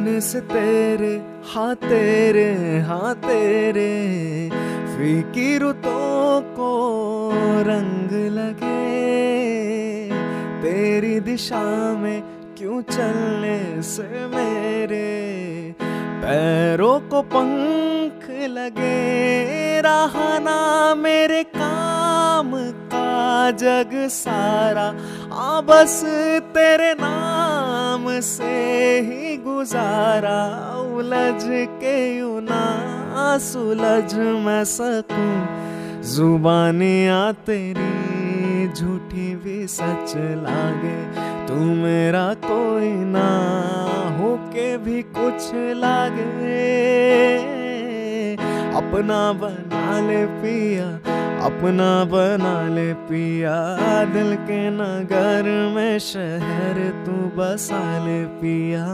होने से तेरे, हाँ तेरे, हाँ तेरे फीकी रुतों को रंग लगे। तेरी दिशा में क्यों चलने से मेरे पैरों को पंख लगे। रहा ना मेरे काम का जग सारा, आ बस तेरे नाम से ही गुजारा। उलझ के यूं ना सुलझ मैं सकूं, जुबानियाँ तेरी झूठी भी सच लागे। तू मेरा कोई ना हो के भी कुछ लागे। अपना बना ले पिया, अपना बना ले पिया, दिल के नगर में शहर तू बसा ले पिया।